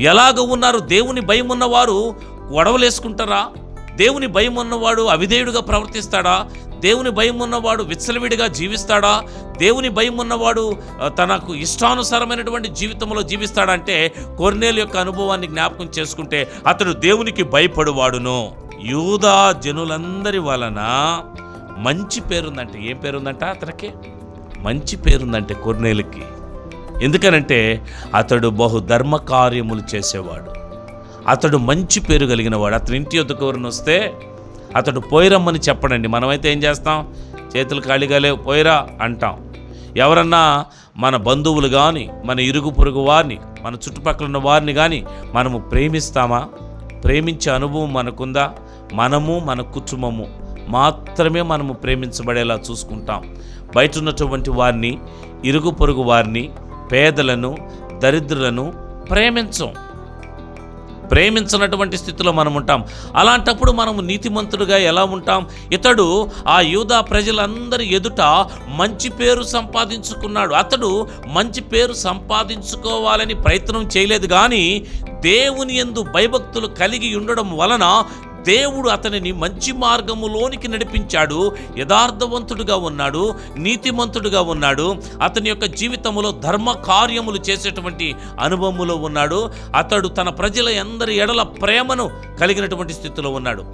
ఎలాగ ఉన్నారు? దేవుని భయం ఉన్నవారు గొడవలేసుకుంటారా? దేవుని భయం ఉన్నవాడు అవిధేయుడిగా ప్రవర్తిస్తాడా? దేవుని భయం ఉన్నవాడు విచ్చలవిడిగా జీవిస్తాడా? దేవుని భయం ఉన్నవాడు తనకు ఇష్టానుసారమైనటువంటి జీవితంలో జీవిస్తాడంటే కొర్నేలు యొక్క అనుభవాన్ని జ్ఞాపకం చేసుకుంటే అతడు దేవునికి భయపడువాడును. యూదా జనులందరి వలన మంచి పేరుందంటే, ఏం పేరుందంట అతనికి? మంచి పేరుందంటే కొర్నేలుకి. ఎందుకనంటే అతడు బహు ధర్మ కార్యములు చేసేవాడు, అతడు మంచి పేరు కలిగిన వాడు. అతని ఇంటి యొద్దకు ఎవరిని వస్తే అతడు పోయిరమ్మని చెప్పడండి. మనమైతే ఏం చేస్తాం? చేతులు ఖాళీగా లేవు, పోయిరా అంటాం. ఎవరన్నా మన బంధువులు కానీ, మన ఇరుగు పొరుగు వారిని, మన చుట్టుపక్కల ఉన్న వారిని కానీ మనము ప్రేమిస్తామా? ప్రేమించే అనుభవం మనకుందా? మనము మన కుటుంబము మాత్రమే మనము ప్రేమించబడేలా చూసుకుంటాం. బయట ఉన్నటువంటి వారిని, ఇరుగు పొరుగు వారిని, పేదలను, దరిద్రులను ప్రేమించినటువంటి స్థితిలో మనం ఉంటాం. అలాంటప్పుడు మనము నీతిమంతుడుగా ఎలా ఉంటాం? ఇతడు ఆ యూదా ప్రజలందరి ఎదుట మంచి పేరు సంపాదించుకున్నాడు. అతడు మంచి పేరు సంపాదించుకోవాలని ప్రయత్నం చేయలేదు, కానీ దేవుని యందు భయభక్తులు కలిగి ఉండడం వలన దేవుడు అతనిని మంచి మార్గములోనికి నడిపించాడు. యథార్థవంతుడుగా ఉన్నాడు, నీతిమంతుడుగా ఉన్నాడు. అతని యొక్క జీవితంలో ధర్మ కార్యములు చేసేటువంటి అనుభవములో ఉన్నాడు. అతడు తన ప్రజల అందరి ఎడల ప్రేమను కలిగినటువంటి స్థితిలో ఉన్నాడు.